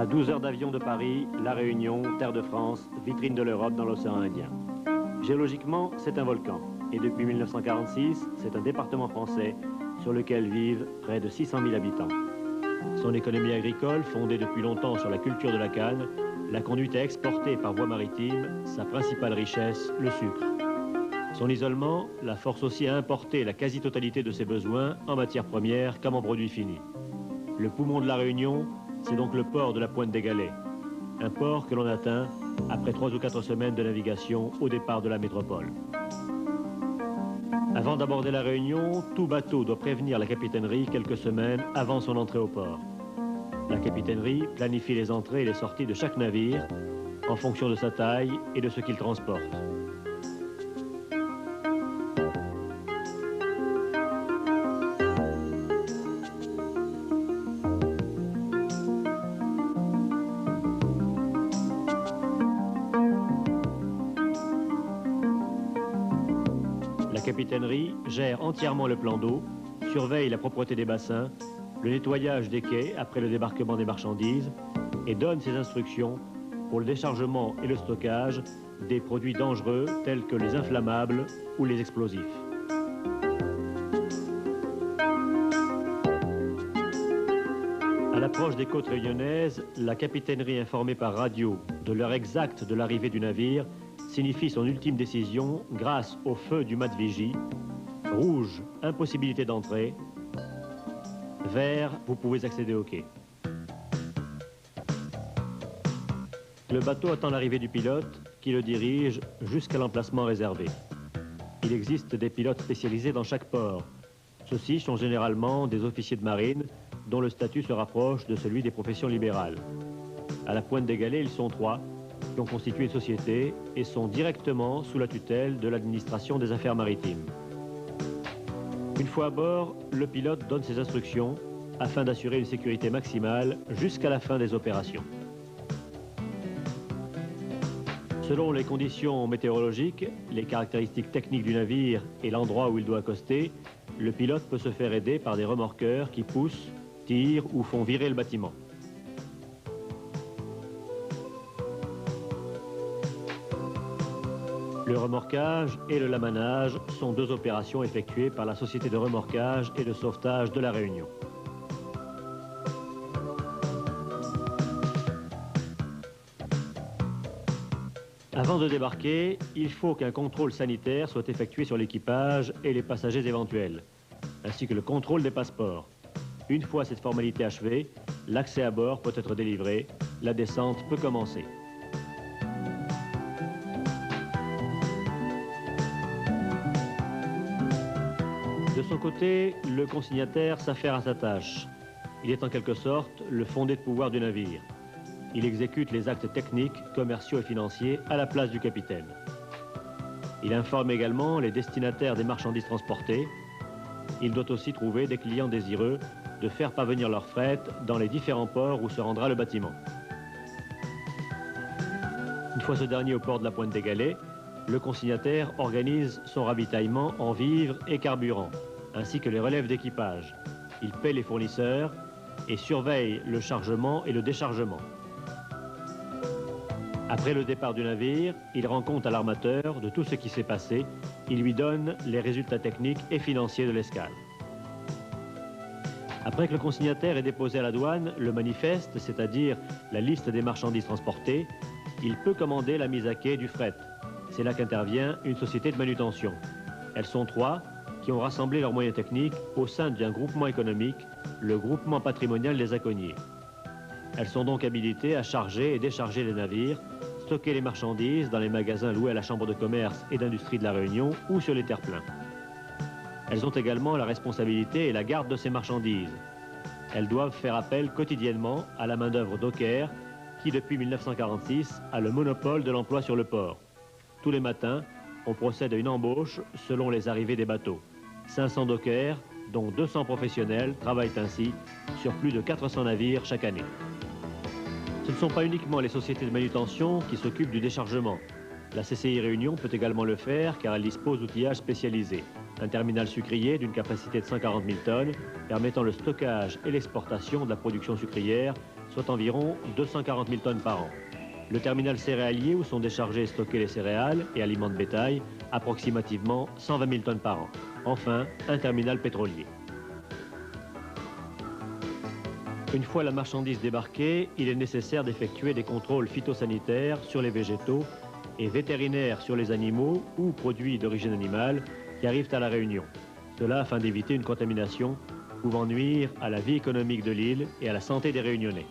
À 12 heures d'avion de Paris, La Réunion, terre de France, vitrine de l'Europe dans l'océan Indien. Géologiquement, c'est un volcan. Et depuis 1946, c'est un département français sur lequel vivent près de 600 000 habitants. Son économie agricole, fondée depuis longtemps sur la culture de la canne, l'a conduite à exporter par voie maritime sa principale richesse, le sucre. Son isolement la force aussi à importer la quasi-totalité de ses besoins en matières premières comme en produits finis. Le poumon de La Réunion, c'est donc le port de la Pointe des Galets, un port que l'on atteint après 3 ou 4 semaines de navigation au départ de la métropole. Avant d'aborder La Réunion, tout bateau doit prévenir la capitainerie quelques semaines avant son entrée au port. La capitainerie planifie les entrées et les sorties de chaque navire en fonction de sa taille et de ce qu'il transporte. La capitainerie gère entièrement le plan d'eau, surveille la propreté des bassins, le nettoyage des quais après le débarquement des marchandises et donne ses instructions pour le déchargement et le stockage des produits dangereux tels que les inflammables ou les explosifs. À l'approche des côtes réunionnaises, la capitainerie informée par radio de l'heure exacte de l'arrivée du navire signifie son ultime décision grâce au feu du mât de vigie. Rouge, impossibilité d'entrée. Vert, vous pouvez accéder au quai. Le bateau attend l'arrivée du pilote qui le dirige jusqu'à l'emplacement réservé. Il existe des pilotes spécialisés dans chaque port. Ceux-ci sont généralement des officiers de marine dont le statut se rapproche de celui des professions libérales. À la Pointe des Galets, ils sont 3 qui ont constitué une société et sont directement sous la tutelle de l'administration des affaires maritimes. Une fois à bord, le pilote donne ses instructions afin d'assurer une sécurité maximale jusqu'à la fin des opérations. Selon les conditions météorologiques, les caractéristiques techniques du navire et l'endroit où il doit accoster, le pilote peut se faire aider par des remorqueurs qui poussent, tirent ou font virer le bâtiment. Le remorquage et le lamanage sont 2 opérations effectuées par la Société de remorquage et de sauvetage de La Réunion. Avant de débarquer, il faut qu'un contrôle sanitaire soit effectué sur l'équipage et les passagers éventuels, ainsi que le contrôle des passeports. Une fois cette formalité achevée, l'accès à bord peut être délivré, la descente peut commencer. De son côté, le consignataire s'affaire à sa tâche. Il est en quelque sorte le fondé de pouvoir du navire. Il exécute les actes techniques, commerciaux et financiers à la place du capitaine. Il informe également les destinataires des marchandises transportées. Il doit aussi trouver des clients désireux de faire parvenir leur fret dans les différents ports où se rendra le bâtiment. Une fois ce dernier au port de la Pointe des Galets, le consignataire organise son ravitaillement en vivres et carburant, ainsi que les relèves d'équipage. Il paie les fournisseurs et surveille le chargement et le déchargement. Après le départ du navire, il rend compte à l'armateur de tout ce qui s'est passé. Il lui donne les résultats techniques et financiers de l'escale. Après que le consignataire ait déposé à la douane le manifeste, c'est-à-dire la liste des marchandises transportées, il peut commander la mise à quai du fret. C'est là qu'intervient une société de manutention. Elles sont 3 qui ont rassemblé leurs moyens techniques au sein d'un groupement économique, le groupement patrimonial des Aconniers. Elles sont donc habilitées à charger et décharger les navires, stocker les marchandises dans les magasins loués à la Chambre de commerce et d'industrie de La Réunion ou sur les terre-pleins. Elles ont également la responsabilité et la garde de ces marchandises. Elles doivent faire appel quotidiennement à la main-d'œuvre docker qui, depuis 1946, a le monopole de l'emploi sur le port. Tous les matins, on procède à une embauche selon les arrivées des bateaux. 500 dockers, dont 200 professionnels, travaillent ainsi sur plus de 400 navires chaque année. Ce ne sont pas uniquement les sociétés de manutention qui s'occupent du déchargement. La CCI Réunion peut également le faire car elle dispose d'outillages spécialisés. Un terminal sucrier d'une capacité de 140 000 tonnes permettant le stockage et l'exportation de la production sucrière soit environ 240 000 tonnes par an. Le terminal céréalier où sont déchargés et stockés les céréales et aliments de bétail, approximativement 120 000 tonnes par an. Enfin, un terminal pétrolier. Une fois la marchandise débarquée, il est nécessaire d'effectuer des contrôles phytosanitaires sur les végétaux et vétérinaires sur les animaux ou produits d'origine animale qui arrivent à La Réunion. Cela afin d'éviter une contamination pouvant nuire à la vie économique de l'île et à la santé des Réunionnais.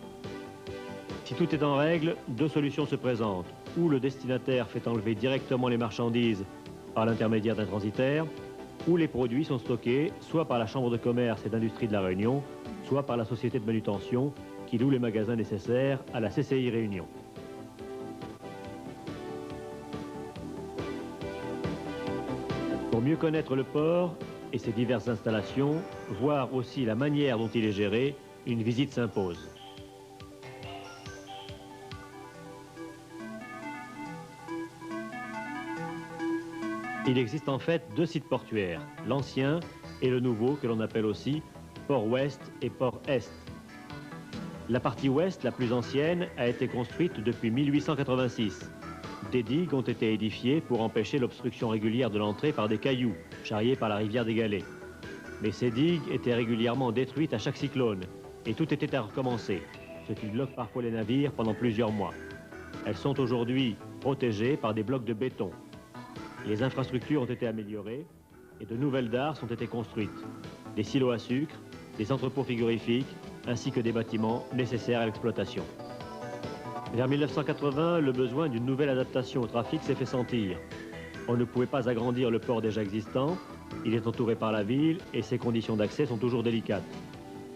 Si tout est en règle, deux solutions se présentent. Ou le destinataire fait enlever directement les marchandises par l'intermédiaire d'un transitaire, ou les produits sont stockés soit par la Chambre de commerce et d'industrie de La Réunion, soit par la société de manutention qui loue les magasins nécessaires à la CCI Réunion. Pour mieux connaître le port et ses diverses installations, voir aussi la manière dont il est géré, une visite s'impose. Il existe en fait deux sites portuaires, l'ancien et le nouveau que l'on appelle aussi port ouest et port est. La partie ouest, la plus ancienne, a été construite depuis 1886. Des digues ont été édifiées pour empêcher l'obstruction régulière de l'entrée par des cailloux, charriés par la rivière des Galets. Mais ces digues étaient régulièrement détruites à chaque cyclone, et tout était à recommencer, ce qui bloque parfois les navires pendant plusieurs mois. Elles sont aujourd'hui protégées par des blocs de béton. Les infrastructures ont été améliorées et de nouvelles darses ont été construites. Des silos à sucre, des entrepôts frigorifiques, ainsi que des bâtiments nécessaires à l'exploitation. Vers 1980, le besoin d'une nouvelle adaptation au trafic s'est fait sentir. On ne pouvait pas agrandir le port déjà existant, il est entouré par la ville et ses conditions d'accès sont toujours délicates.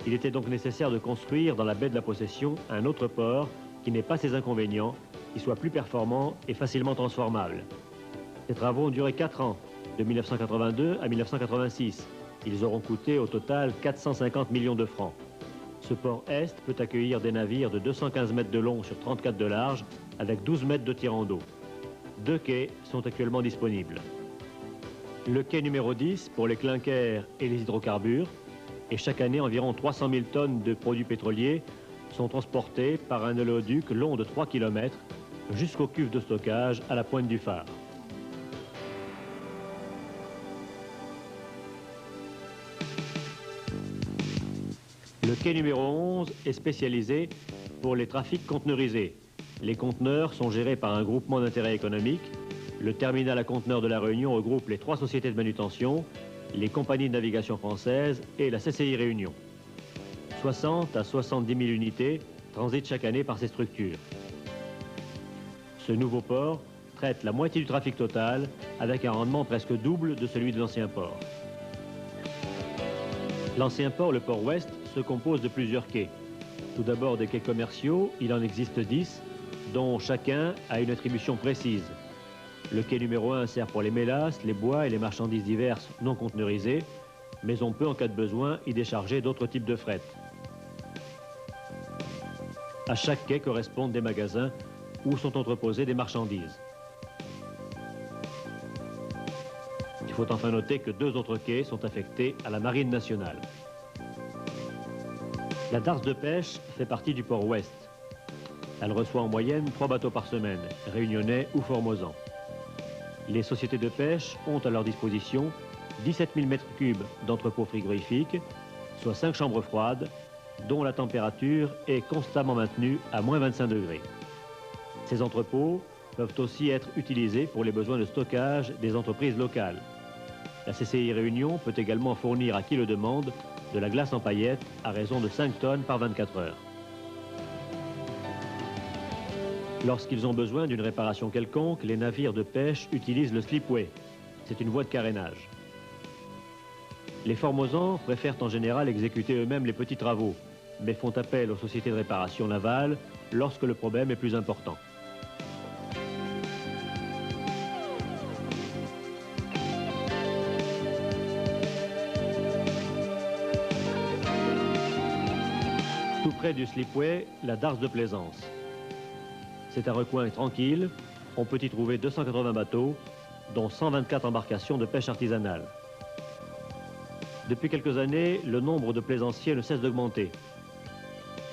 Il était donc nécessaire de construire dans la baie de la Possession un autre port qui n'ait pas ses inconvénients, qui soit plus performant et facilement transformable. Ces travaux ont duré 4 ans, de 1982 à 1986. Ils auront coûté au total 450 millions de francs. Ce port est peut accueillir des navires de 215 mètres de long sur 34 de large, avec 12 mètres de tirant d'eau. 2 quais sont actuellement disponibles. Le quai numéro 10 pour les clinkers et les hydrocarbures, et chaque année environ 300 000 tonnes de produits pétroliers sont transportés par un oléoduc long de 3 km jusqu'aux cuves de stockage à la pointe du phare. Le quai numéro 11 est spécialisé pour les trafics conteneurisés. Les conteneurs sont gérés par un groupement d'intérêt économique. Le terminal à conteneurs de La Réunion regroupe les 3 sociétés de manutention, les compagnies de navigation françaises et la CCI Réunion. 60 à 70 000 unités transitent chaque année par ces structures. Ce nouveau port traite la moitié du trafic total avec un rendement presque double de celui de l'ancien port. L'ancien port, le port ouest, se compose de plusieurs quais. Tout d'abord des quais commerciaux, il en existe 10, dont chacun a une attribution précise. Le quai numéro 1 sert pour les mélasses, les bois et les marchandises diverses non conteneurisées, mais on peut en cas de besoin y décharger d'autres types de fret. À chaque quai correspondent des magasins où sont entreposées des marchandises. Il faut enfin noter que 2 autres quais sont affectés à la Marine nationale. La darse de pêche fait partie du port ouest. Elle reçoit en moyenne 3 bateaux par semaine, réunionnais ou formosans. Les sociétés de pêche ont à leur disposition 17 000 m3 d'entrepôts frigorifiques, soit 5 chambres froides, dont la température est constamment maintenue à moins 25 degrés. Ces entrepôts peuvent aussi être utilisés pour les besoins de stockage des entreprises locales. La CCI Réunion peut également fournir à qui le demande de la glace en paillettes à raison de 5 tonnes par 24 heures. Lorsqu'ils ont besoin d'une réparation quelconque, les navires de pêche utilisent le slipway. C'est une voie de carénage. Les formosans préfèrent en général exécuter eux-mêmes les petits travaux, mais font appel aux sociétés de réparation navale lorsque le problème est plus important. Tout près du slipway, la darse de plaisance. C'est un recoin tranquille, on peut y trouver 280 bateaux, dont 124 embarcations de pêche artisanale. Depuis quelques années, le nombre de plaisanciers ne cesse d'augmenter.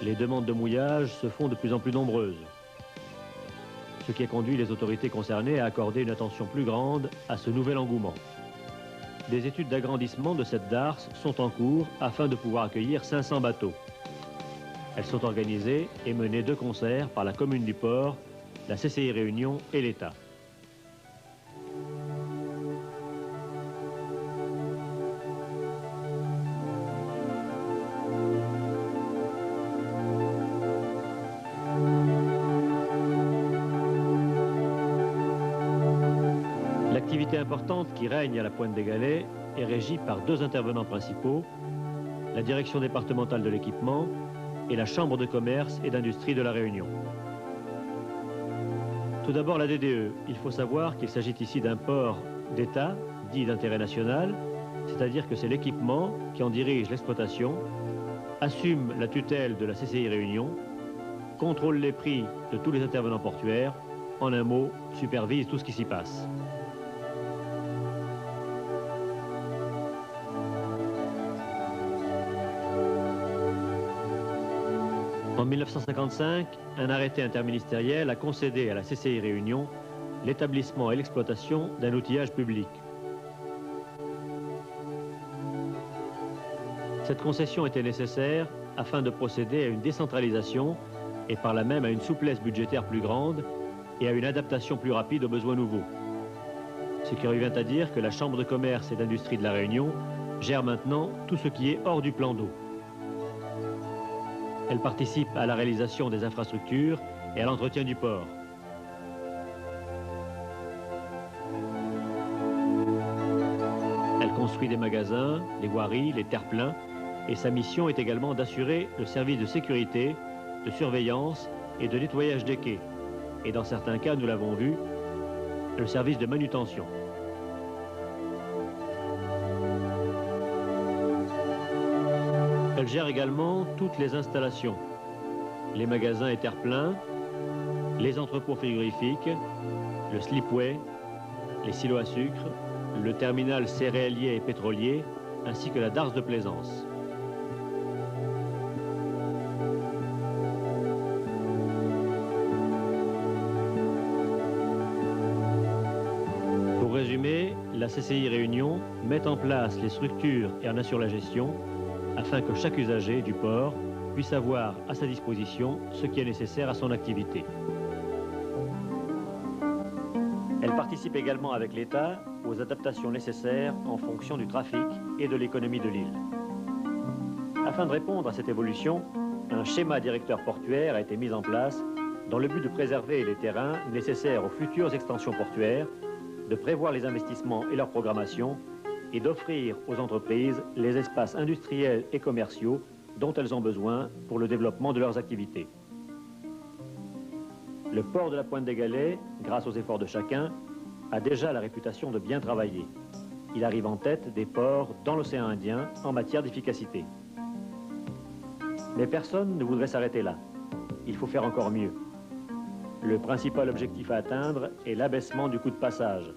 Les demandes de mouillage se font de plus en plus nombreuses, ce qui a conduit les autorités concernées à accorder une attention plus grande à ce nouvel engouement. Des études d'agrandissement de cette darse sont en cours afin de pouvoir accueillir 500 bateaux. Elles sont organisées et menées de concert par la commune du port, la CCI Réunion et l'État. L'activité importante qui règne à la Pointe des Galets est régie par deux intervenants principaux, la direction départementale de l'équipement et la Chambre de commerce et d'industrie de la Réunion. Tout d'abord la DDE. Il faut savoir qu'il s'agit ici d'un port d'État, dit d'intérêt national, c'est-à-dire que c'est l'équipement qui en dirige l'exploitation, assume la tutelle de la CCI Réunion, contrôle les prix de tous les intervenants portuaires, en un mot, supervise tout ce qui s'y passe. En 1955, un arrêté interministériel a concédé à la CCI Réunion l'établissement et l'exploitation d'un outillage public. Cette concession était nécessaire afin de procéder à une décentralisation et par là même à une souplesse budgétaire plus grande et à une adaptation plus rapide aux besoins nouveaux. Ce qui revient à dire que la Chambre de commerce et d'industrie de la Réunion gère maintenant tout ce qui est hors du plan d'eau. Elle participe à la réalisation des infrastructures et à l'entretien du port. Elle construit des magasins, des voiries, les terre-pleins, et sa mission est également d'assurer le service de sécurité, de surveillance et de nettoyage des quais. Et dans certains cas, nous l'avons vu, le service de manutention. Elle gère également toutes les installations, les magasins et terre-pleins, les entrepôts frigorifiques, le slipway, les silos à sucre, le terminal céréalier et pétrolier, ainsi que la darse de plaisance. Pour résumer, la CCI Réunion met en place les structures et en assure la gestion, afin que chaque usager du port puisse avoir à sa disposition ce qui est nécessaire à son activité. Elle participe également avec l'État aux adaptations nécessaires en fonction du trafic et de l'économie de l'île. Afin de répondre à cette évolution, un schéma directeur portuaire a été mis en place dans le but de préserver les terrains nécessaires aux futures extensions portuaires, de prévoir les investissements et leur programmation, et d'offrir aux entreprises les espaces industriels et commerciaux dont elles ont besoin pour le développement de leurs activités. Le port de la Pointe des Galets, grâce aux efforts de chacun, a déjà la réputation de bien travailler. Il arrive en tête des ports dans l'océan Indien en matière d'efficacité. Mais personne ne voudrait s'arrêter là. Il faut faire encore mieux. Le principal objectif à atteindre est l'abaissement du coût de passage.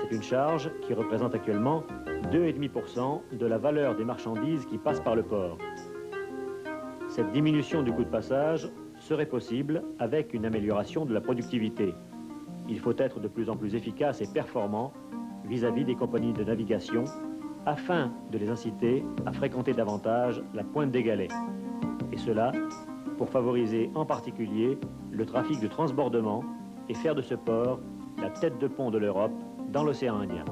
C'est une charge qui représente actuellement 2,5% de la valeur des marchandises qui passent par le port. Cette diminution du coût de passage serait possible avec une amélioration de la productivité. Il faut être de plus en plus efficace et performant vis-à-vis des compagnies de navigation afin de les inciter à fréquenter davantage la Pointe des Galets. Et cela pour favoriser en particulier le trafic de transbordement et faire de ce port la tête de pont de l'Europe dans l'océan Indien.